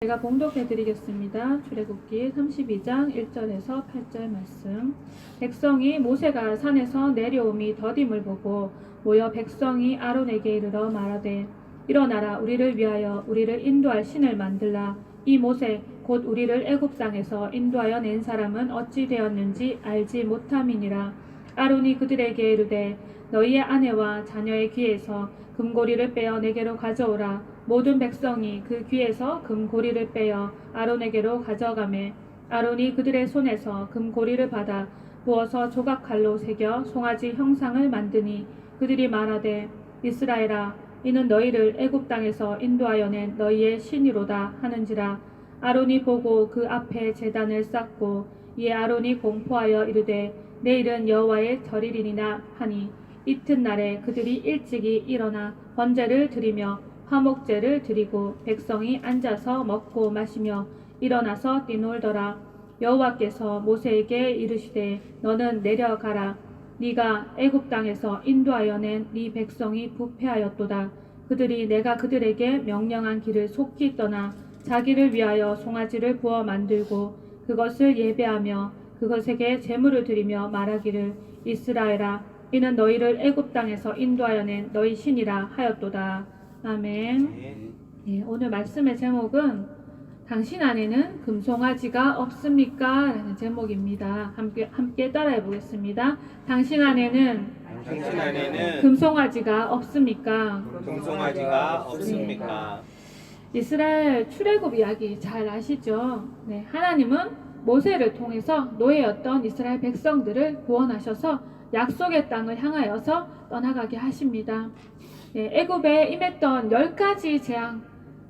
제가 봉독해 드리겠습니다. 출애굽기 32장 1절에서 8절 말씀. 백성이 모세가 산에서 내려옴이 더딤을 보고 모여 백성이 아론에게 이르러 말하되 일어나라, 우리를 위하여 우리를 인도할 신을 만들라. 이 모세 곧 우리를 애굽 땅에서 인도하여 낸 사람은 어찌 되었는지 알지 못함이니라. 아론이 그들에게 이르되 너희의 아내와 자녀의 귀에서 금고리를 빼어 내게로 가져오라. 모든 백성이 그 귀에서 금고리를 빼어 아론에게로 가져가매 아론이 그들의 손에서 금고리를 받아 부어서 조각칼로 새겨 송아지 형상을 만드니 그들이 말하되 이스라엘아, 이는 너희를 애굽 땅에서 인도하여 낸 너희의 신이로다 하는지라. 아론이 보고 그 앞에 제단을 쌓고 이에 아론이 공포하여 이르되 내일은 여호와의 절일이니나 하니 이튿날에 그들이 일찍이 일어나 번제를 드리며 화목제를 드리고 백성이 앉아서 먹고 마시며 일어나서 뛰놀더라. 여호와께서 모세에게 이르시되 너는 내려가라. 네가 애굽 땅에서 인도하여 낸 네 백성이 부패하였도다. 그들이 내가 그들에게 명령한 길을 속히 떠나 자기를 위하여 송아지를 부어 만들고 그것을 예배하며 그것에게 제물을 드리며 말하기를 이스라엘아, 이는 너희를 애굽 땅에서 인도하여 낸 너희 신이라 하였도다. 아멘. 네, 오늘 말씀의 제목은 당신 안에는 금송아지가 없습니까? 라는 제목입니다. 함께 따라해 보겠습니다. 당신 안에는 금송아지가 없습니까? 금송아지가 없습니까? 네. 이스라엘 출애굽 이야기 잘 아시죠? 네, 하나님은 모세를 통해서 노예였던 이스라엘 백성들을 구원하셔서 약속의 땅을 향하여서 떠나가게 하십니다. 네, 애굽에 임했던 10가지 재앙,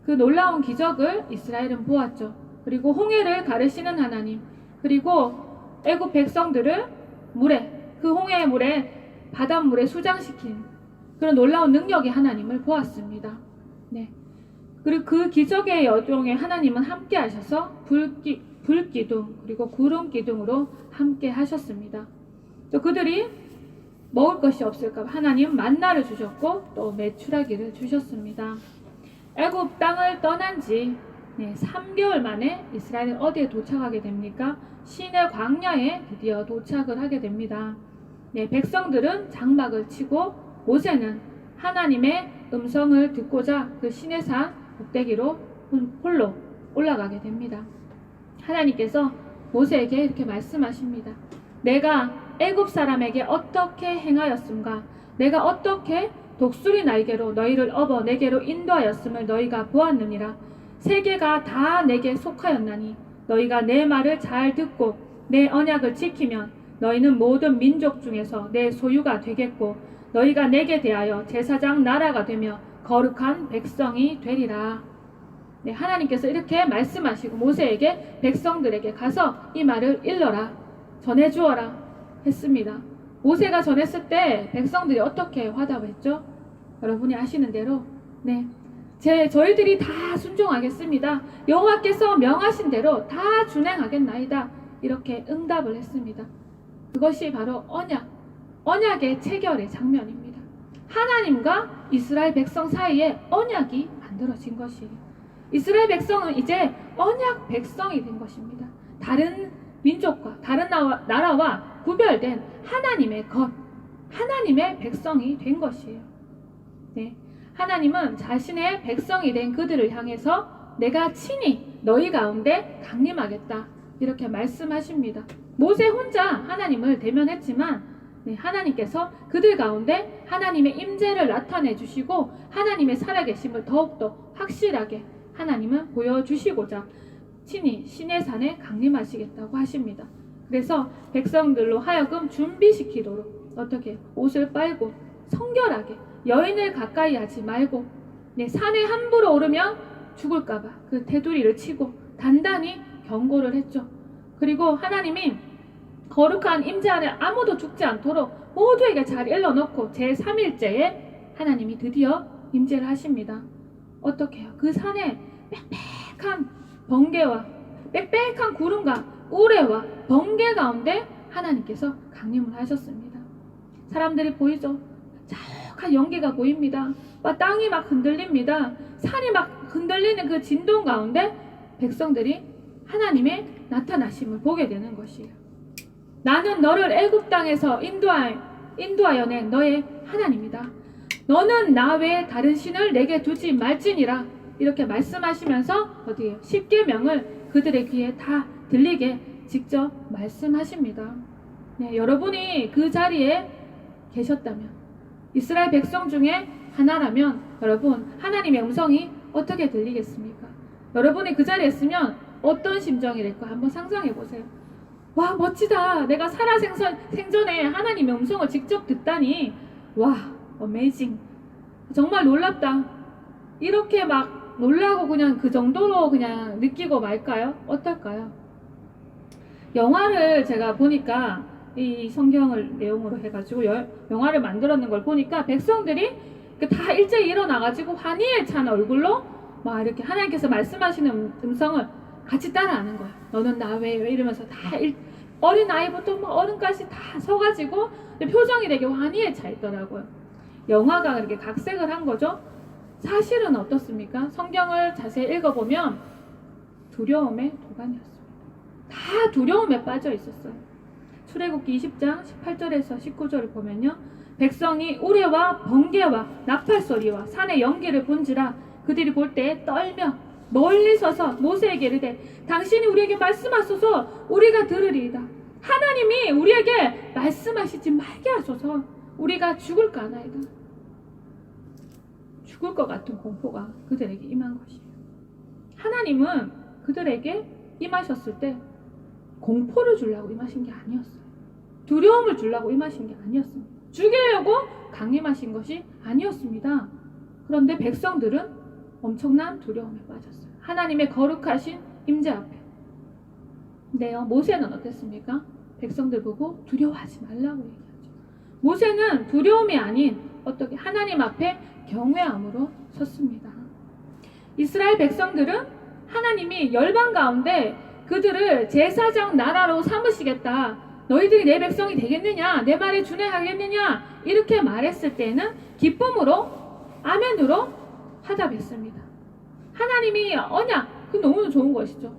그 놀라운 기적을 이스라엘은 보았죠. 그리고 홍해를 가르시는 하나님, 그리고 애굽 백성들을 물에, 그 홍해의 물에 바닷물에 수장시킨 그런 놀라운 능력의 하나님을 보았습니다. 네. 그리고 그 기적의 여정에 하나님은 함께 하셔서 불기둥 그리고 구름기둥으로 함께 하셨습니다. 또 그들이 먹을 것이 없을까 하나님 만나를 주셨고 또 메추라기를 주셨습니다. 애굽 땅을 떠난 지 3개월 만에 이스라엘은 어디에 도착하게 됩니까? 시내 광야에 드디어 도착을 하게 됩니다. 네, 백성들은 장막을 치고 모세는 하나님의 음성을 듣고자 그 시내산 꼭대기로 홀로 올라가게 됩니다. 하나님께서 모세에게 이렇게 말씀하십니다. 내가 애굽 사람에게 어떻게 행하였음가? 내가 어떻게 독수리 날개로 너희를 업어 내게로 인도하였음을 너희가 보았느니라. 세계가 다 내게 속하였나니 너희가 내 말을 잘 듣고 내 언약을 지키면 너희는 모든 민족 중에서 내 소유가 되겠고 너희가 내게 대하여 제사장 나라가 되며 거룩한 백성이 되리라. 네, 하나님께서 이렇게 말씀하시고 모세에게 백성들에게 가서 이 말을 일러라, 전해주어라 했습니다. 모세가 전했을 때 백성들이 어떻게 화답했죠? 여러분이 아시는 대로 저희들이 다 순종하겠습니다. 여호와께서 명하신 대로 다 준행하겠나이다. 이렇게 응답을 했습니다. 그것이 바로 언약의 체결의 장면입니다. 하나님과 이스라엘 백성 사이에 언약이 만들어진 것이에요. 이스라엘 백성은 이제 언약 백성이 된 것입니다. 다른 민족과 다른 나라와 구별된 하나님의 하나님의 백성이 된 것이에요. 네, 하나님은 자신의 백성이 된 그들을 향해서 내가 친히 너희 가운데 강림하겠다 이렇게 말씀하십니다. 모세 혼자 하나님을 대면했지만 하나님께서 그들 가운데 하나님의 임재를 나타내 주시고 하나님의 살아계심을 더욱더 확실하게 하나님은 보여주시고자 친히 시내산에 강림하시겠다고 하십니다. 그래서 백성들로 하여금 준비시키도록 어떻게 옷을 빨고 성결하게 여인을 가까이 하지 말고 산에 함부로 오르면 죽을까봐 그 테두리를 치고 단단히 경고를 했죠. 그리고 하나님이 거룩한 임재 안에 아무도 죽지 않도록 모두에게 잘 일러놓고 제3일째에 하나님이 드디어 임재를 하십니다. 어떻게 해요? 그 산에 빽빽한 번개와 빽빽한 구름과 우레와 번개 가운데 하나님께서 강림을 하셨습니다. 사람들이 보이죠? 자욱한 연기가 보입니다. 땅이 막 흔들립니다. 산이 막 흔들리는 그 진동 가운데 백성들이 하나님의 나타나심을 보게 되는 것이에요. 나는 너를 애굽 땅에서 인도하여 낸 너의 하나님이다. 너는 나 외에 다른 신을 내게 두지 말지니라. 이렇게 말씀하시면서 어디에 10계명을 그들의 귀에 다 들리게 직접 말씀하십니다. 네, 여러분이 그 자리에 계셨다면, 이스라엘 백성 중에 하나라면 여러분 하나님의 음성이 어떻게 들리겠습니까? 여러분이 그 자리에 있으면 어떤 심정이랄까 한번 상상해 보세요. 와, 멋지다. 내가 생전에 하나님의 음성을 직접 듣다니, 와, 어메이징. 정말 놀랍다. 이렇게 막 놀라고 그냥 그 정도로 그냥 느끼고 말까요? 어떨까요? 영화를 제가 보니까 이 성경을 내용으로 해가지고 영화를 만들었는 걸 보니까 백성들이 다 일제히 일어나가지고 환희에 찬 얼굴로 막 이렇게 하나님께서 말씀하시는 음성을 같이 따라하는 거야. 너는 나 외에 이러면서 다 어린 아이부터 막 어른까지 다 서가지고 표정이 되게 환희에 차 있더라고요. 영화가 이렇게 각색을 한 거죠. 사실은 어떻습니까? 성경을 자세히 읽어보면 두려움의 도가니였습니다. 다 두려움에 빠져 있었어요. 출애굽기 20장 18절에서 19절을 보면요, 백성이 우레와 번개와 나팔 소리와 산의 연기를 본지라 그들이 볼 때 떨며 멀리 서서 모세에게 이르되 당신이 우리에게 말씀하소서 우리가 들으리이다. 하나님이 우리에게 말씀하시지 말게 하소서. 우리가 죽을까 하나이다. 죽을 것 같은 공포가 그들에게 임한 것이에요. 하나님은 그들에게 임하셨을 때 공포를 주려고 임하신 게 아니었어요. 두려움을 주려고 임하신 게 아니었습니다. 죽이려고 강림하신 것이 아니었습니다. 그런데 백성들은 엄청난 두려움에 빠졌어요. 하나님의 거룩하신 임재 앞에. 근데요, 모세는 어땠습니까? 백성들 보고 두려워하지 말라고 얘기하죠. 모세는 두려움이 아닌 어떻게 하나님 앞에 경외함으로 섰습니다. 이스라엘 백성들은 하나님이 열방 가운데 그들을 제사장 나라로 삼으시겠다. 너희들이 내 백성이 되겠느냐? 내 말에 준행하겠느냐? 이렇게 말했을 때는 기쁨으로 아멘으로 화답했습니다. 하나님이 언약, 그 너무 좋은 것이죠.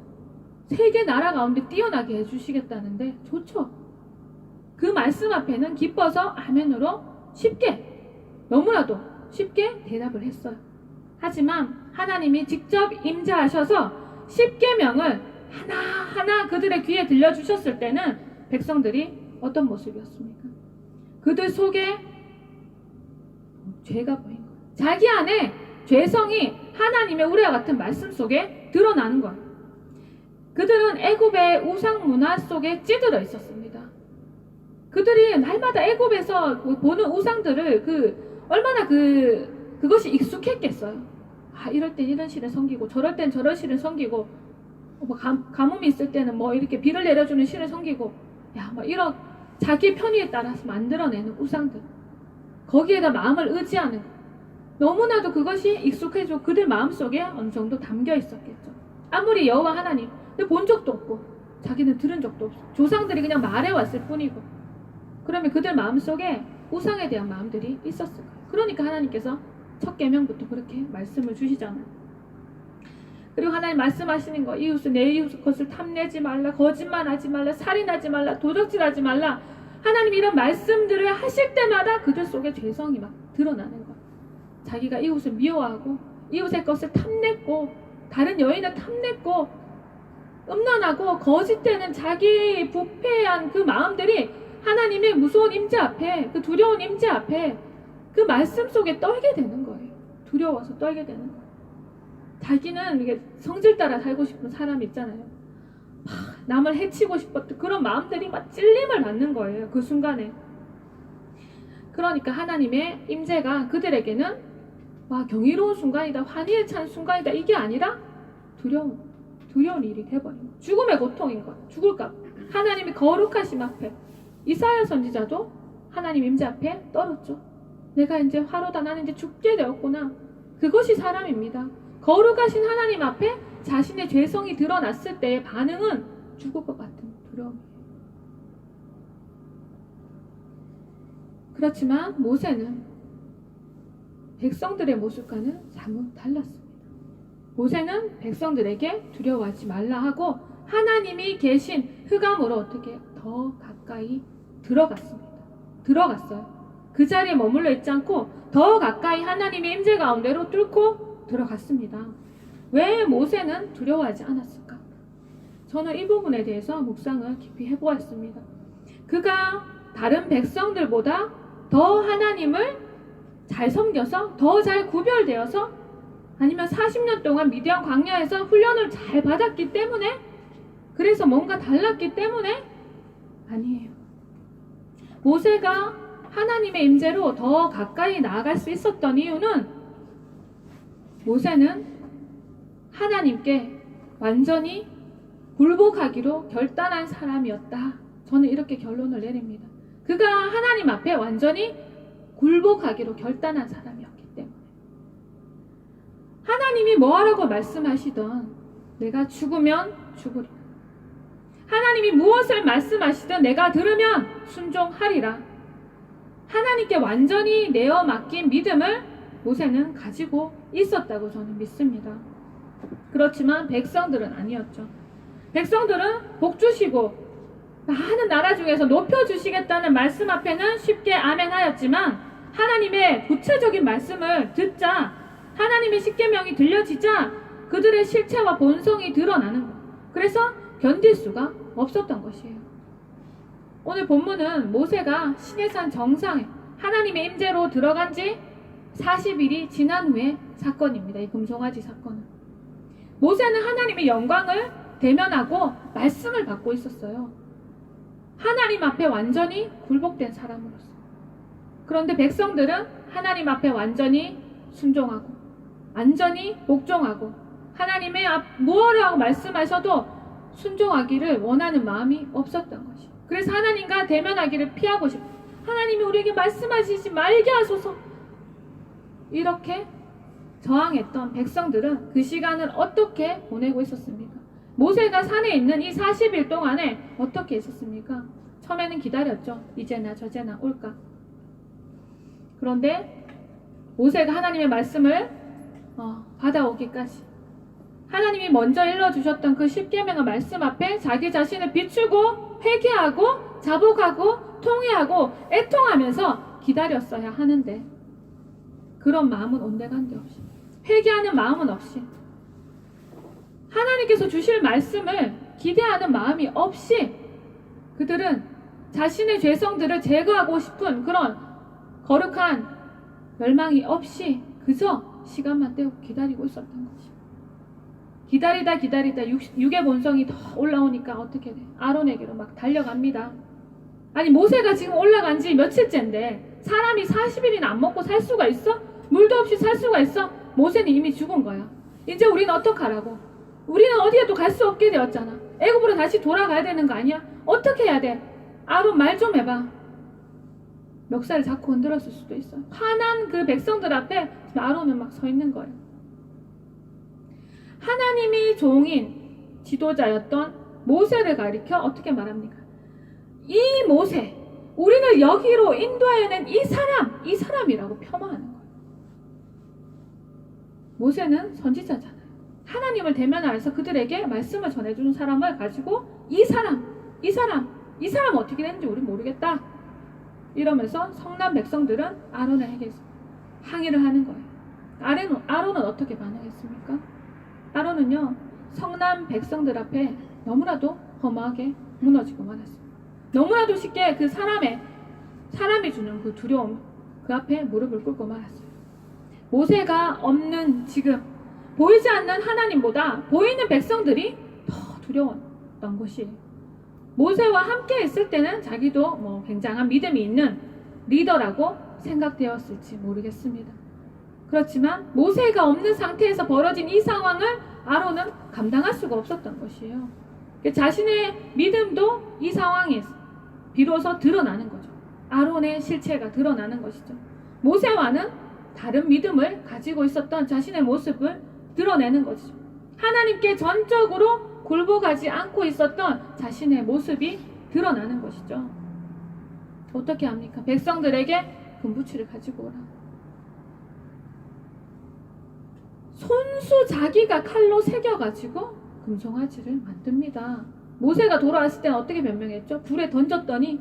세계 나라 가운데 뛰어나게 해주시겠다는데 좋죠. 그 말씀 앞에는 기뻐서 아멘으로 쉽게, 너무나도 쉽게 대답을 했어요. 하지만 하나님이 직접 임재하셔서 10계명을 하나하나 그들의 귀에 들려주셨을 때는 백성들이 어떤 모습이었습니까? 그들 속에 죄가 보인 거예요. 자기 안에 죄성이 하나님의 우레와 같은 말씀 속에 드러나는 거예요. 그들은 애굽의 우상 문화 속에 찌들어 있었습니다. 그들이 날마다 애굽에서 보는 우상들을 얼마나 그것이 익숙했겠어요. 아, 이럴 땐 이런 신을 섬기고 저럴 땐 저런 신을 섬기고 뭐 가뭄이 있을 때는 뭐 이렇게 비를 내려주는 신을 섬기고, 야, 뭐 이런 자기 편의에 따라서 만들어내는 우상들, 거기에다 마음을 의지하는 거. 너무나도 그것이 익숙해져 그들 마음속에 어느 정도 담겨 있었겠죠. 아무리 여호와 하나님 본 적도 없고 자기는 들은 적도 없어. 조상들이 그냥 말해왔을 뿐이고. 그러면 그들 마음속에 우상에 대한 마음들이 있었을 거예요. 그러니까 하나님께서 첫 계명부터 그렇게 말씀을 주시잖아요. 그리고 하나님 말씀하시는 거, 내 이웃 것을 탐내지 말라, 거짓말하지 말라, 살인하지 말라, 도적질하지 말라. 하나님 이런 말씀들을 하실 때마다 그들 속에 죄성이 막 드러나는 거예요. 자기가 이웃을 미워하고 이웃의 것을 탐냈고 다른 여인을 탐냈고 음란하고 거짓되는 자기 부패한 그 마음들이 하나님의 무서운 임재 앞에, 그 두려운 임재 앞에 그 말씀 속에 떨게 되는 거예요. 두려워서 떨게 되는 거예요. 자기는 이게 성질 따라 살고 싶은 사람이 있잖아요. 남을 해치고 싶었던 그런 마음들이 막 찔림을 받는 거예요. 그 순간에. 그러니까 하나님의 임재가 그들에게는 와, 경이로운 순간이다, 환희에 찬 순간이다, 이게 아니라 두려운 일이 돼버린 거예요. 죽음의 고통인 거예요. 죽을까. 하나님이 거룩하심 앞에, 이사야 선지자도 하나님 임재 앞에 떨었죠. 내가 이제 화로다, 나는 이제 죽게 되었구나. 그것이 사람입니다. 거룩하신 하나님 앞에 자신의 죄성이 드러났을 때의 반응은 죽을 것 같은 두려움이에요. 그렇지만 모세는 백성들의 모습과는 사뭇 달랐습니다. 모세는 백성들에게 두려워하지 말라 하고 하나님이 계신 흑암으로 어떻게 더 가까이 들어갔어요. 그 자리에 머물러 있지 않고 더 가까이 하나님의 임재 가운데로 뚫고 들어갔습니다. 왜 모세는 두려워하지 않았을까? 저는 이 부분에 대해서 묵상을 깊이 해보았습니다. 그가 다른 백성들보다 더 하나님을 잘 섬겨서 더 잘 구별되어서 아니면 40년 동안 미디안 광야에서 훈련을 잘 받았기 때문에 그래서 뭔가 달랐기 때문에 아니에요. 모세가 하나님의 임재로 더 가까이 나아갈 수 있었던 이유는 모세는 하나님께 완전히 굴복하기로 결단한 사람이었다. 저는 이렇게 결론을 내립니다. 그가 하나님 앞에 완전히 굴복하기로 결단한 사람이었기 때문에 하나님이 뭐하라고 말씀하시던 내가 죽으면 죽으리라. 하나님이 무엇을 말씀하시든 내가 들으면 순종하리라. 하나님께 완전히 내어 맡긴 믿음을 모세는 가지고 있었다고 저는 믿습니다. 그렇지만 백성들은 아니었죠. 백성들은 복 주시고 많은 나라 중에서 높여주시겠다는 말씀 앞에는 쉽게 아멘하였지만 하나님의 구체적인 말씀을 듣자 하나님의 십계명이 들려지자 그들의 실체와 본성이 드러나는 것. 그래서 견딜 수가 없었던 것이에요. 오늘 본문은 모세가 시내산 정상에 하나님의 임재로 들어간 지 40일이 지난 후의 사건입니다. 이 금송아지 사건은. 모세는 하나님의 영광을 대면하고 말씀을 받고 있었어요. 하나님 앞에 완전히 굴복된 사람으로서. 그런데 백성들은 하나님 앞에 완전히 순종하고 완전히 복종하고 하나님의 무엇이라고 말씀하셔도 순종하기를 원하는 마음이 없었던 것이. 그래서 하나님과 대면하기를 피하고 싶어. 하나님이 우리에게 말씀하시지 말게 하소서. 이렇게 저항했던 백성들은 그 시간을 어떻게 보내고 있었습니까? 모세가 산에 있는 이 40일 동안에 어떻게 있었습니까? 처음에는 기다렸죠. 이제나 저제나 올까. 그런데 모세가 하나님의 말씀을 받아오기까지 하나님이 먼저 일러주셨던 그 십계명의 말씀 앞에 자기 자신을 비추고 회개하고 자복하고 통회하고 애통하면서 기다렸어야 하는데 그런 마음은 온데간데 없이 회개하는 마음은 없이 하나님께서 주실 말씀을 기대하는 마음이 없이 그들은 자신의 죄성들을 제거하고 싶은 그런 거룩한 열망이 없이 그저 시간만 때우고 기다리고 있었던 것이. 기다리다 육의 본성이 더 올라오니까 어떻게 돼? 아론에게로 막 달려갑니다. 아니 모세가 지금 올라간 지 며칠째인데 사람이 40일이나 안 먹고 살 수가 있어? 물도 없이 살 수가 있어? 모세는 이미 죽은 거야. 이제 우리는 어떡하라고? 우리는 어디에도 갈 수 없게 되었잖아. 애굽으로 다시 돌아가야 되는 거 아니야? 어떻게 해야 돼? 아론 말 좀 해봐. 멱살을 잡고 흔들었을 수도 있어. 화난 그 백성들 앞에 아론은 막 서 있는 거예요. 하나님이 종인 지도자였던 모세를 가리켜 어떻게 말합니까? 이 모세, 우리를 여기로 인도해낸 이 사람이라고 폄하하는 거예요. 모세는 선지자잖아요. 하나님을 대면하여서 그들에게 말씀을 전해주는 사람을 가지고 이 사람 어떻게 되는지 우리 모르겠다. 이러면서 성난 백성들은 아론에게 항의를 하는 거예요. 아론은 어떻게 반응했습니까? 아론은요, 성난 백성들 앞에 너무나도 허무하게 무너지고 말았습니다. 너무나도 쉽게 그 사람이 주는 그 두려움, 그 앞에 무릎을 꿇고 말았어요. 모세가 없는 지금 보이지 않는 하나님보다 보이는 백성들이 더 두려웠던 것이에요. 모세와 함께 있을 때는 자기도 굉장한 믿음이 있는 리더라고 생각되었을지 모르겠습니다. 그렇지만 모세가 없는 상태에서 벌어진 이 상황을 아론은 감당할 수가 없었던 것이에요. 자신의 믿음도 이 상황에서 비로소 드러나는 거죠. 아론의 실체가 드러나는 것이죠. 모세와는 다른 믿음을 가지고 있었던 자신의 모습을 드러내는 것이죠. 하나님께 전적으로 굴복하지 않고 있었던 자신의 모습이 드러나는 것이죠. 어떻게 합니까? 백성들에게 금부치를 가지고 오라. 손수 자기가 칼로 새겨가지고 금송아지를 만듭니다. 모세가 돌아왔을 때는 어떻게 변명했죠? 불에 던졌더니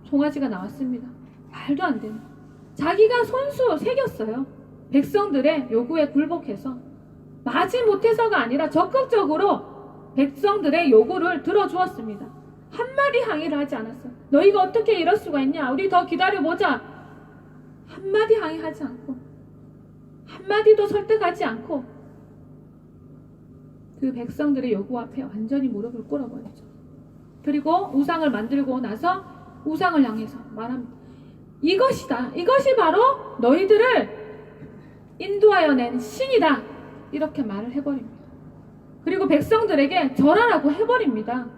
송아지가 나왔습니다. 말도 안 되는. 자기가 손수 새겼어요. 백성들의 요구에 굴복해서. 마지 못해서가 아니라 적극적으로 백성들의 요구를 들어주었습니다. 한마디 항의를 하지 않았어요. 너희가 어떻게 이럴 수가 있냐? 우리 더 기다려보자. 한마디 항의하지 않고, 한마디도 설득하지 않고 그 백성들의 요구 앞에 완전히 무릎을 꿇어버리죠. 그리고 우상을 만들고 나서 우상을 향해서 말합니다. 이것이다. 이것이 바로 너희들을 인도하여 낸 신이다. 이렇게 말을 해버립니다. 그리고 백성들에게 절하라고 해버립니다.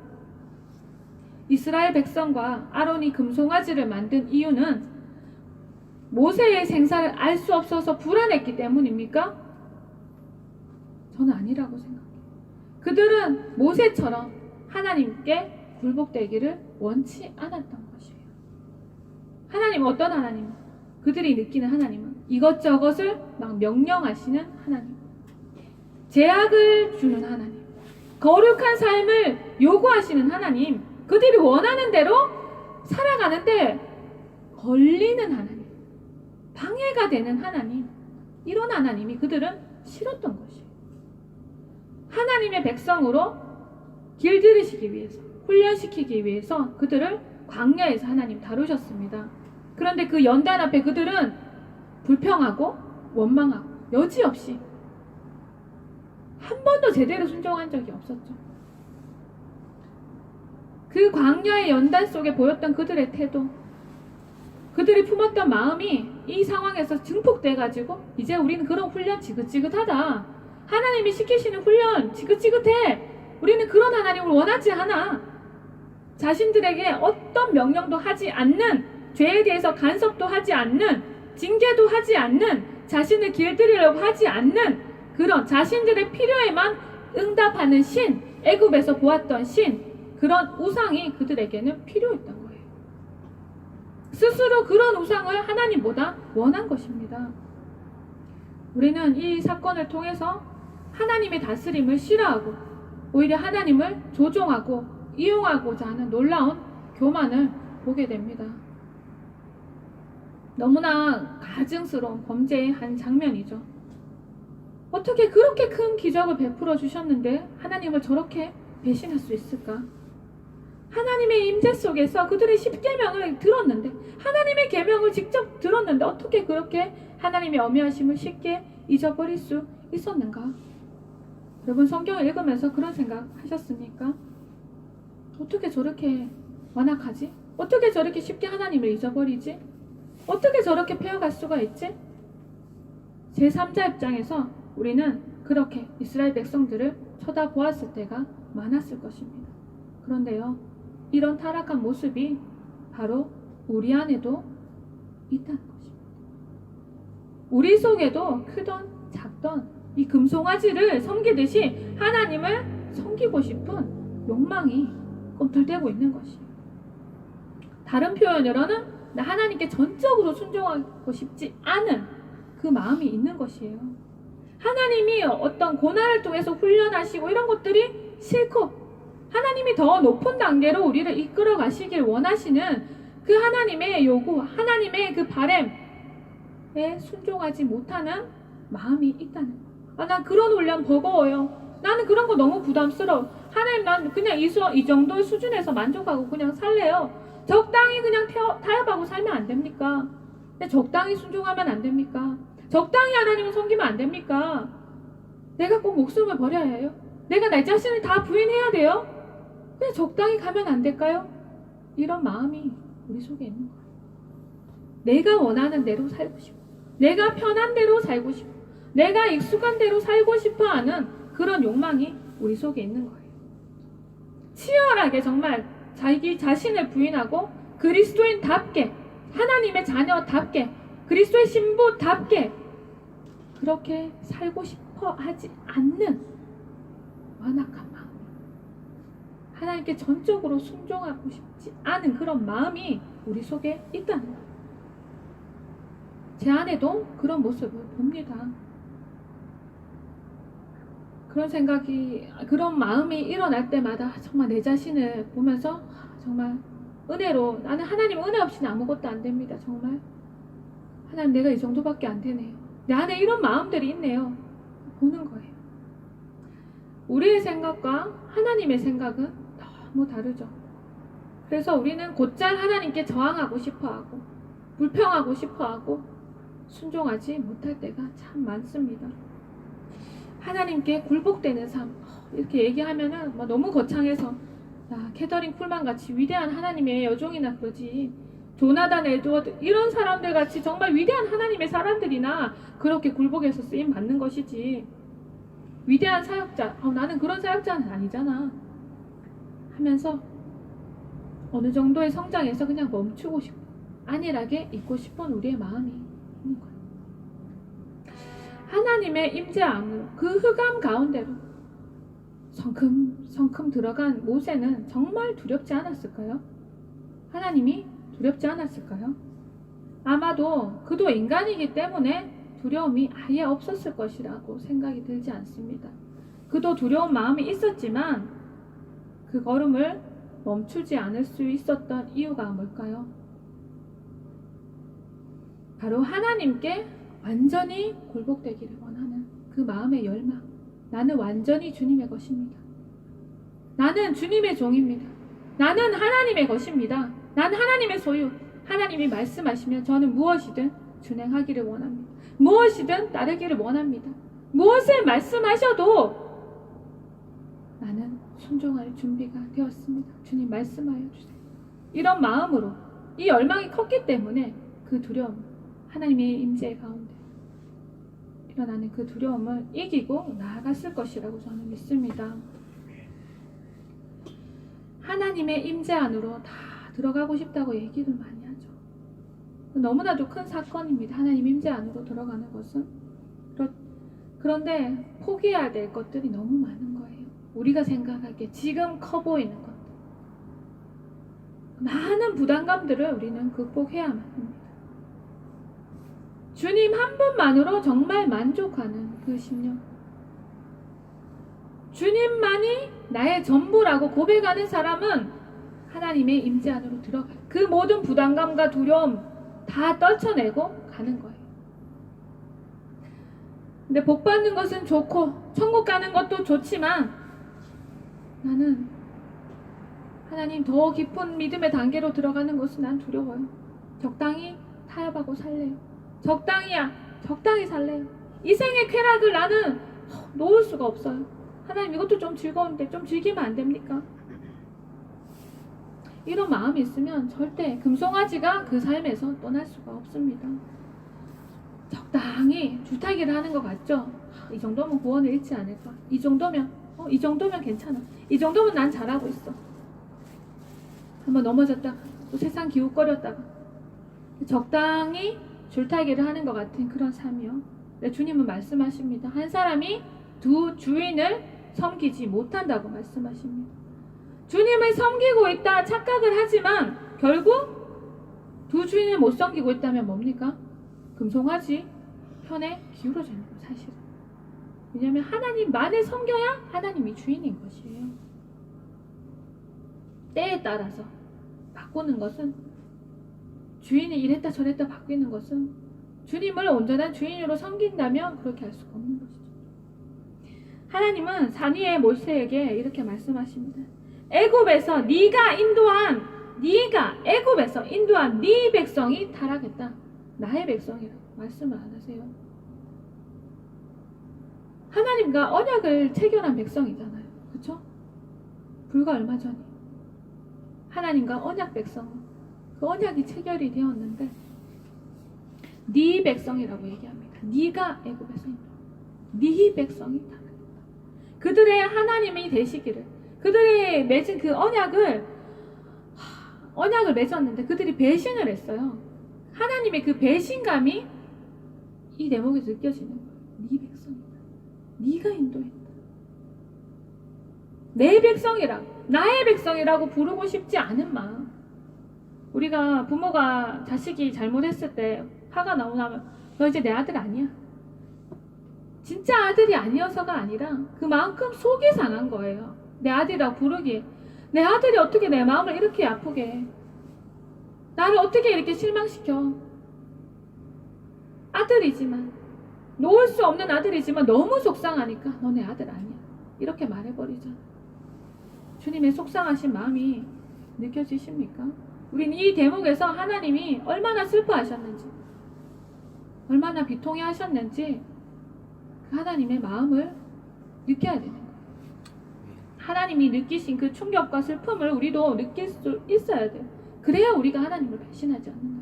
이스라엘 백성과 아론이 금송아지를 만든 이유는 모세의 생사를 알 수 없어서 불안했기 때문입니까? 저는 아니라고 생각해요. 그들은 모세처럼 하나님께 굴복되기를 원치 않았던 것이에요. 하나님은 어떤 하나님? 그들이 느끼는 하나님은 이것저것을 막 명령하시는 하나님, 제약을 주는 하나님, 거룩한 삶을 요구하시는 하나님, 그들이 원하는 대로 살아가는데 걸리는 하나님, 방해가 되는 하나님, 이런 하나님이 그들은 싫었던 것이에요. 하나님의 백성으로 길들이시기 위해서, 훈련시키기 위해서 그들을 광야에서 하나님 다루셨습니다. 그런데 그 연단 앞에 그들은 불평하고 원망하고 여지없이 한 번도 제대로 순종한 적이 없었죠. 그 광야의 연단 속에 보였던 그들의 태도, 그들이 품었던 마음이 이 상황에서 증폭돼가지고 이제 우리는 그런 훈련 지긋지긋하다. 하나님이 시키시는 훈련 지긋지긋해. 우리는 그런 하나님을 원하지 않아. 자신들에게 어떤 명령도 하지 않는, 죄에 대해서 간섭도 하지 않는, 징계도 하지 않는, 자신을 길들이려고 하지 않는 그런 자신들의 필요에만 응답하는 신, 애굽에서 보았던 신, 그런 우상이 그들에게는 필요했던 거예요. 스스로 그런 우상을 하나님보다 원한 것입니다. 우리는 이 사건을 통해서 하나님의 다스림을 싫어하고 오히려 하나님을 조종하고 이용하고자 하는 놀라운 교만을 보게 됩니다. 너무나 가증스러운 범죄의 한 장면이죠. 어떻게 그렇게 큰 기적을 베풀어 주셨는데 하나님을 저렇게 배신할 수 있을까? 하나님의 임재 속에서 그들의 십계명을 들었는데, 하나님의 계명을 직접 들었는데 어떻게 그렇게 하나님의 엄위하심을 쉽게 잊어버릴 수 있었는가? 여러분, 성경을 읽으면서 그런 생각 하셨습니까? 어떻게 저렇게 완악하지? 어떻게 저렇게 쉽게 하나님을 잊어버리지? 어떻게 저렇게 패어갈 수가 있지? 제3자 입장에서 우리는 그렇게 이스라엘 백성들을 쳐다보았을 때가 많았을 것입니다. 그런데요, 이런 타락한 모습이 바로 우리 안에도 있다는 것입니다. 우리 속에도 크던 작던 이 금송아지를 섬기듯이 하나님을 섬기고 싶은 욕망이 꿈틀대고 있는 것이에요. 다른 표현으로는 하나님께 전적으로 순종하고 싶지 않은 그 마음이 있는 것이에요. 하나님이 어떤 고난을 통해서 훈련하시고 이런 것들이 싫고, 하나님이 더 높은 단계로 우리를 이끌어 가시길 원하시는 그 하나님의 요구, 하나님의 그 바램에 순종하지 못하는 마음이 있다는 거예요. 난 그런 훈련 버거워요. 나는 그런 거 너무 부담스러워. 하나님, 난 그냥 이 정도의 수준에서 만족하고 그냥 살래요. 적당히 그냥 타협하고 살면 안 됩니까? 근데 적당히 순종하면 안 됩니까? 적당히 하나님을 섬기면 안 됩니까? 내가 꼭 목숨을 버려야 해요? 내가 내 자신을 다 부인해야 돼요? 그냥 적당히 가면 안 될까요? 이런 마음이 우리 속에 있는 거예요. 내가 원하는 대로 살고 싶어. 내가 편한 대로 살고 싶어. 내가 익숙한 대로 살고 싶어 하는 그런 욕망이 우리 속에 있는 거예요. 치열하게 정말 자기 자신을 부인하고 그리스도인답게, 하나님의 자녀답게, 그리스도의 신부답게 그렇게 살고 싶어 하지 않는 완악한 마음, 하나님께 전적으로 순종하고 싶지 않은 그런 마음이 우리 속에 있다는 거예요. 제 안에도 그런 모습을 봅니다. 그런 생각이, 그런 마음이 일어날 때마다 정말 내 자신을 보면서 정말 은혜로, 나는 하나님 은혜 없이는 아무것도 안 됩니다. 정말 하나님, 내가 이 정도밖에 안 되네요. 내 안에 이런 마음들이 있네요. 보는 거예요. 우리의 생각과 하나님의 생각은 너무 다르죠. 그래서 우리는 곧잘 하나님께 저항하고 싶어하고 불평하고 싶어하고 순종하지 못할 때가 참 많습니다. 하나님께 굴복되는 삶, 이렇게 얘기하면은 뭐 너무 거창해서, 야, 캐더린 쿨만 같이 위대한 하나님의 여종이나 그러지, 조나단 에드워드 이런 사람들 같이 정말 위대한 하나님의 사람들이나 그렇게 굴복해서 쓰임 받는 것이지, 위대한 사역자, 나는 그런 사역자는 아니잖아 하면서 어느 정도의 성장에서 그냥 멈추고 싶고 안일하게 있고 싶은 우리의 마음이 있는 거예요. 하나님의 임재함으로 그 흑암 가운데로 성큼 들어간 모세는 정말 두렵지 않았을까요? 하나님이 두렵지 않았을까요? 아마도 그도 인간이기 때문에 두려움이 아예 없었을 것이라고 생각이 들지 않습니다. 그도 두려운 마음이 있었지만 그 걸음을 멈추지 않을 수 있었던 이유가 뭘까요? 바로 하나님께 완전히 굴복되기를 원하는 그 마음의 열망. 나는 완전히 주님의 것입니다. 나는 주님의 종입니다. 나는 하나님의 것입니다. 나는 하나님의 소유. 하나님이 말씀하시면 저는 무엇이든 준행하기를 원합니다. 무엇이든 따르기를 원합니다. 무엇을 말씀하셔도 나는 순종할 준비가 되었습니다. 주님 말씀하여 주세요. 이런 마음으로 이 열망이 컸기 때문에 그 두려움, 하나님의 임재 가운데 일어나는 그 두려움을 이기고 나아갔을 것이라고 저는 믿습니다. 하나님의 임재 안으로 다 들어가고 싶다고 얘기를 많이 하죠. 너무나도 큰 사건입니다. 하나님 임재 안으로 들어가는 것은. 그런데 포기해야 될 것들이 너무 많은 거예요. 우리가 생각하기에 지금 커 보이는 것들, 많은 부담감들을 우리는 극복해야만 합니다. 주님 한 분만으로 정말 만족하는 그 심령, 주님만이 나의 전부라고 고백하는 사람은 하나님의 임재 안으로 들어가요. 그 모든 부담감과 두려움 다 떨쳐내고 가는 거예요. 근데 복 받는 것은 좋고 천국 가는 것도 좋지만 나는 하나님 더 깊은 믿음의 단계로 들어가는 것은 난 두려워요. 적당히 타협하고 살래요. 적당히 살래요. 이 생의 쾌락을 나는 놓을 수가 없어요. 하나님, 이것도 좀 즐거운데 좀 즐기면 안 됩니까? 이런 마음이 있으면 절대 금송아지가 그 삶에서 떠날 수가 없습니다. 적당히 줄타기를 하는 것 같죠? 이 정도면 구원을 잃지 않을까? 이 정도면 괜찮아. 이 정도면 난 잘하고 있어. 한번 넘어졌다가 또 세상 기웃거렸다가 적당히 줄타기를 하는 것 같은 그런 삶이요. 주님은 말씀하십니다. 한 사람이 두 주인을 섬기지 못한다고 말씀하십니다. 주님을 섬기고 있다 착각을 하지만 결국 두 주인을 못 섬기고 있다면 뭡니까? 금송아지 편에 기울어져 있는 거예요, 사실은. 왜냐하면 하나님만을 섬겨야 하나님이 주인인 것이에요. 때에 따라서 바꾸는 것은, 주인이 이랬다 저랬다 바뀌는 것은 주님을 온전한 주인으로 섬긴다면 그렇게 할 수가 없는 것이죠. 하나님은 산 위에 모세에게 이렇게 말씀하십니다. 애굽에서 애굽에서 인도한 네 백성이 타락했다. 나의 백성이라고 말씀을 안 하세요. 하나님과 언약을 체결한 백성이잖아요. 그렇죠? 불과 얼마 전에 하나님과 언약 백성, 그 언약이 체결이 되었는데 네 백성이라고 얘기합니다. 네가 애굽에서 네 백성이 타락했다. 그들의 하나님이 되시기를, 그들이 맺은 그 언약을 맺었는데 그들이 배신을 했어요. 하나님의 그 배신감이 이 대목에서 느껴지는 거예요. 네 백성이다. 네가 인도했다. 내 백성이라고, 나의 백성이라고 부르고 싶지 않은 마음. 우리가 부모가 자식이 잘못했을 때 화가 나오면 너 이제 내 아들 아니야. 진짜 아들이 아니어서가 아니라 그만큼 속이 상한 거예요. 내 아들이라고 부르기에 내 아들이 어떻게 내 마음을 이렇게 아프게 해? 나를 어떻게 이렇게 실망시켜? 아들이지만 놓을 수 없는 아들이지만 너무 속상하니까 너 내 아들 아니야 이렇게 말해버리잖아. 주님의 속상하신 마음이 느껴지십니까? 우린 이 대목에서 하나님이 얼마나 슬퍼하셨는지, 얼마나 비통해 하셨는지 그 하나님의 마음을 느껴야 되는 거예요. 하나님이 느끼신 그 충격과 슬픔을 우리도 느낄 수 있어야 돼요. 그래야 우리가 하나님을 배신하지 않는 거예요.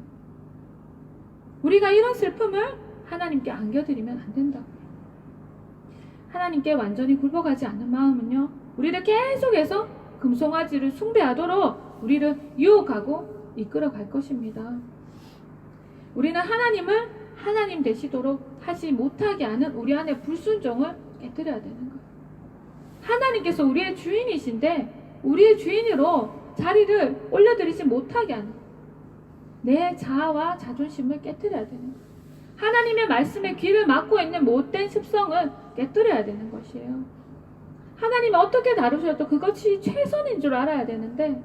우리가 이런 슬픔을 하나님께 안겨드리면 안 된다고요. 하나님께 완전히 굴복하지 않는 마음은요, 우리를 계속해서 금송아지를 숭배하도록 우리를 유혹하고 이끌어갈 것입니다. 우리는 하나님을 하나님 되시도록 하지 못하게 하는 우리 안의 불순종을 깨뜨려야 되는 거예요. 하나님께서 우리의 주인이신데 우리의 주인으로 자리를 올려드리지 못하게 하는 내 자아와 자존심을 깨뜨려야 되는 거예요. 하나님의 말씀에 귀를 막고 있는 못된 습성을 깨뜨려야 되는 것이에요. 하나님이 어떻게 다루셔도 그것이 최선인 줄 알아야 되는데,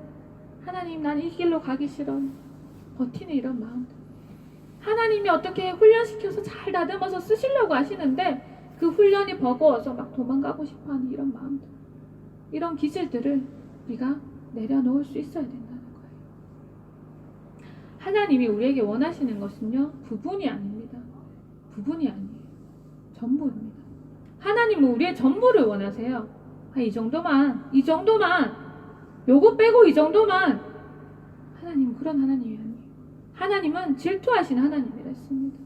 하나님 난 이 길로 가기 싫어 버티는 이런 마음들, 하나님이 어떻게 훈련시켜서 잘 다듬어서 쓰시려고 하시는데 그 훈련이 버거워서 막 도망가고 싶어하는 이런 마음들, 이런 기질들을 우리가 내려놓을 수 있어야 된다는 거예요. 하나님이 우리에게 원하시는 것은요, 부분이 아닙니다. 부분이 아니에요. 전부입니다. 하나님은 우리의 전부를 원하세요. 이 정도만, 이 정도만, 요거 빼고 이 정도만. 하나님은 그런 하나님이 아니에요. 하나님은 질투하시는 하나님이라 했습니다.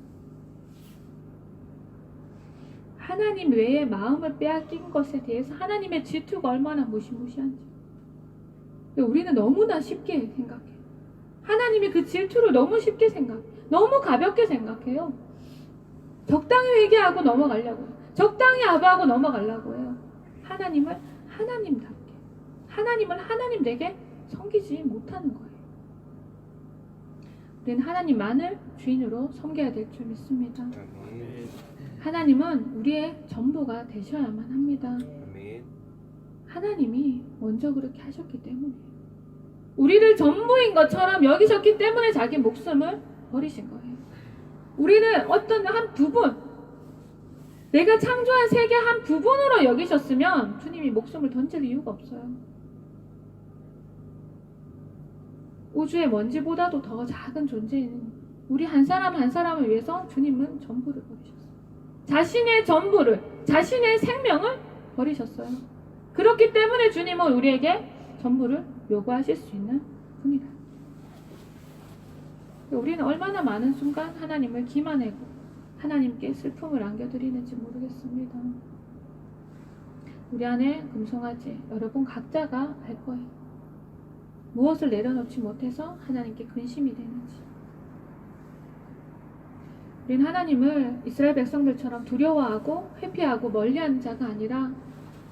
하나님 외에 마음을 빼앗긴 것에 대해서 하나님의 질투가 얼마나 무시무시한지 우리는 너무나 쉽게 생각해요. 하나님이 그 질투를 너무 쉽게 생각해요. 너무 가볍게 생각해요. 적당히 회개하고 넘어가려고요. 적당히 아부하고 넘어가려고 해요. 하나님을 하나님답게, 하나님을 하나님되게 섬기지 못하는 거예요. 우리는 하나님만을 주인으로 섬겨야 될 줄 믿습니다. 하나님은 우리의 전부가 되셔야만 합니다. 하나님이 먼저 그렇게 하셨기 때문이에요. 우리를 전부인 것처럼 여기셨기 때문에 자기 목숨을 버리신 거예요. 우리는 어떤 한 부분, 내가 창조한 세계 한 부분으로 여기셨으면 주님이 목숨을 던질 이유가 없어요. 우주의 먼지보다도 더 작은 존재인 우리 한 사람 한 사람을 위해서 주님은 전부를 버리셨어요. 자신의 전부를, 자신의 생명을 버리셨어요. 그렇기 때문에 주님은 우리에게 전부를 요구하실 수 있는 분이다. 우리는 얼마나 많은 순간 하나님을 기만하고 하나님께 슬픔을 안겨드리는지 모르겠습니다. 우리 안에 금송아지 여러분 각자가 알 거예요. 무엇을 내려놓지 못해서 하나님께 근심이 되는지. 우리는 하나님을 이스라엘 백성들처럼 두려워하고 회피하고 멀리하는 자가 아니라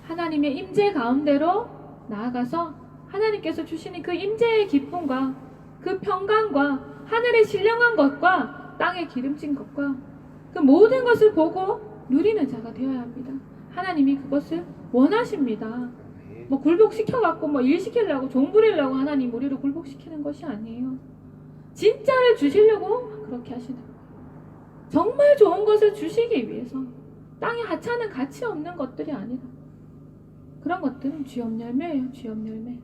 하나님의 임재 가운데로 나아가서 하나님께서 주시는 그 임재의 기쁨과 그 평강과 하늘의 신령한 것과 땅의 기름진 것과 그 모든 것을 보고 누리는 자가 되어야 합니다. 하나님이 그것을 원하십니다. 뭐 굴복시켜갖고 뭐 일 시키려고 종 부리려고 하나님 우리를 굴복시키는 것이 아니에요. 진짜를 주시려고 그렇게 하시는 거예요. 정말 좋은 것을 주시기 위해서. 땅에 하찮은 가치 없는 것들이 아니라 그런 것들은 쥐업 열매예요. 쥐업 열매.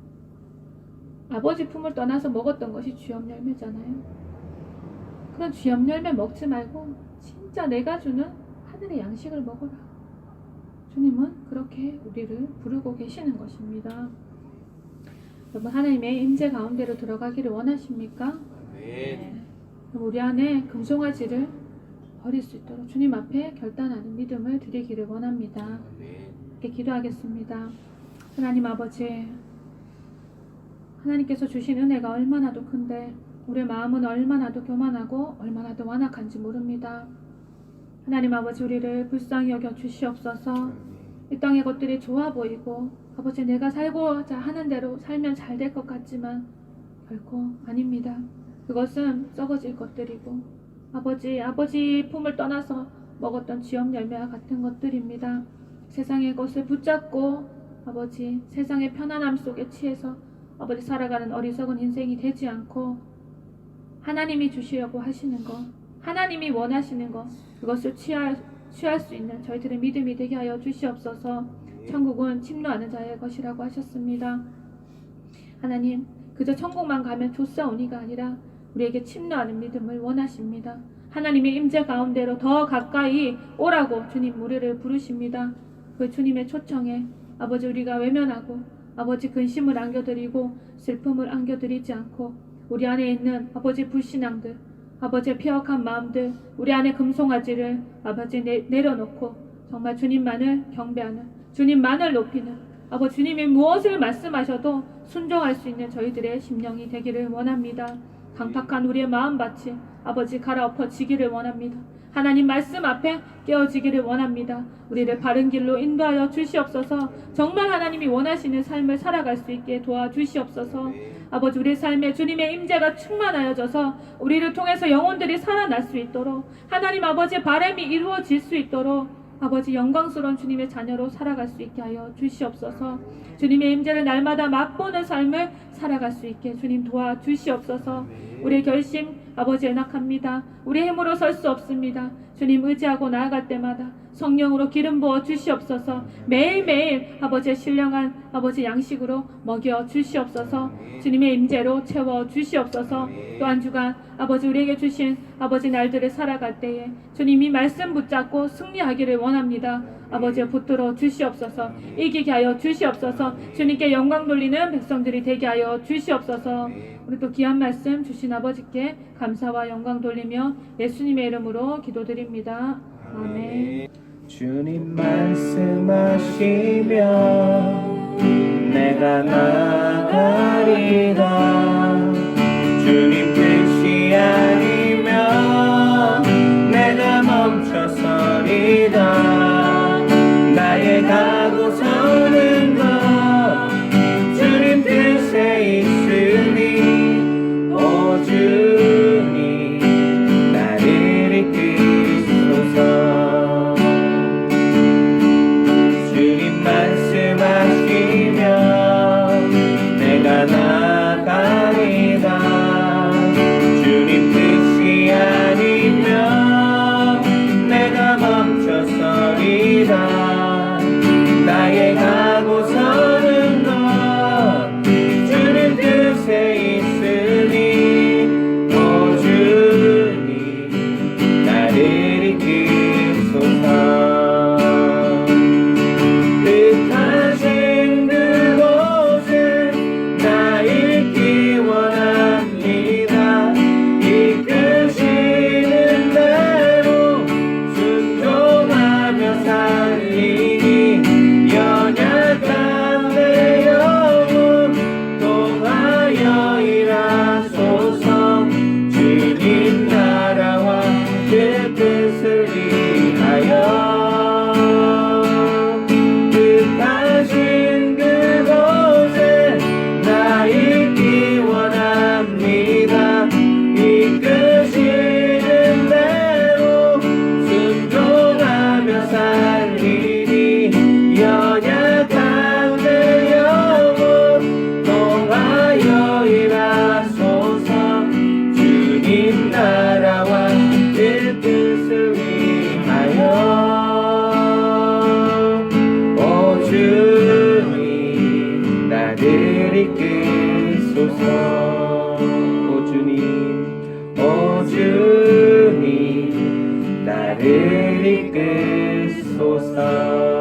아버지 품을 떠나서 먹었던 것이 쥐업 열매잖아요. 그런 쥐업 열매 먹지 말고 진짜 내가 주는 하늘의 양식을 먹어라. 주님은 그렇게 우리를 부르고 계시는 것입니다. 여러분 하나님의 임재 가운데로 들어가기를 원하십니까? 네. 우리 안에 금송아지를 버릴 수 있도록 주님 앞에 결단하는 믿음을 드리기를 원합니다. 이렇게 기도하겠습니다. 하나님 아버지, 하나님께서 주신 은혜가 얼마나도 큰데 우리의 마음은 얼마나도 교만하고 얼마나도 완악한지 모릅니다. 하나님 아버지, 우리를 불쌍히 여겨 주시옵소서. 이 땅의 것들이 좋아 보이고 아버지 내가 살고자 하는 대로 살면 잘 될 것 같지만 결코 아닙니다. 그것은 썩어질 것들이고 아버지 품을 떠나서 먹었던 지역 열매와 같은 것들입니다. 세상의 것을 붙잡고 아버지 세상의 편안함 속에 취해서 아버지 살아가는 어리석은 인생이 되지 않고 하나님이 주시려고 하시는 것, 하나님이 원하시는 것, 그것을 취할 수 있는 저희들의 믿음이 되게 하여 주시옵소서. 천국은 침노하는 자의 것이라고 하셨습니다. 하나님, 그저 천국만 가면 좋사오니가 아니라 우리에게 침노하는 믿음을 원하십니다. 하나님의 임재 가운데로 더 가까이 오라고 주님 우리를 부르십니다. 그 주님의 초청에 아버지 우리가 외면하고 아버지 근심을 안겨드리고 슬픔을 안겨드리지 않고 우리 안에 있는 아버지 불신앙들, 아버지의 폐역한 마음들, 우리 안에 금송아지를 아버지 내려놓고 정말 주님만을 경배하는, 주님만을 높이는, 아버지 주님이 무엇을 말씀하셔도 순종할 수 있는 저희들의 심령이 되기를 원합니다. 강팍한 우리의 마음밭이 아버지 갈아엎어지기를 원합니다. 하나님 말씀 앞에 깨어지기를 원합니다. 우리를 바른 길로 인도하여 주시옵소서. 정말 하나님이 원하시는 삶을 살아갈 수 있게 도와주시옵소서. 아버지 우리 삶에 주님의 임재가 충만하여져서 우리를 통해서 영혼들이 살아날 수 있도록 하나님 아버지의 바람이 이루어질 수 있도록 아버지 영광스러운 주님의 자녀로 살아갈 수 있게 하여 주시옵소서. 주님의 임재를 날마다 맛보는 삶을 살아갈 수 있게 주님 도와주시옵소서. 우리의 결심 아버지 연약합니다. 우리 힘으로 설 수 없습니다. 주님 의지하고 나아갈 때마다 성령으로 기름 부어 주시옵소서. 매일매일 아버지의 신령한 아버지 양식으로 먹여 주시옵소서. 주님의 임재로 채워 주시옵소서. 또 한 주간 아버지 우리에게 주신 아버지 날들을 살아갈 때에 주님이 말씀 붙잡고 승리하기를 원합니다. 아버지 붙들어 주시옵소서. 이기게 하여 주시옵소서. 주님께 영광 돌리는 백성들이 되게 하여 주시옵소서. 우리 또 귀한 말씀 주신 아버지께 감사와 영광 돌리며 예수님의 이름으로 기도드립니다. 아멘. 주님 말씀하시면 내가 나가리라. 주님 뜻이 아니면 내가 멈춰서리라. 나의 가고 서는 것 주님 뜻에 있으니 오 주님 나를 이끄소서. 주님 말씀하시면 내가 나가리라. 주님 뜻이 아니면 내가 멈춰서리라. 나의 가고 서는 것 주님 뜻에 있으니 오 주님 나를 이끄소서. 뜻하신 그곳에 나 있기 원합니다. 이끄시는 대로 순종하며 살리니 연약한 내 영혼 통하여 일하소서. 주님 나라와 그 뜻을 위하여 뜻하신 그곳에 나 있기 원합니다. 이끄시는 대로 순종하며 살리니 연약한 내 영혼 통하여 일하소서. 주님 나라와 그 뜻을 위하여 오 주님 나를 이끄소서. 오 주님 나를 이끄소서.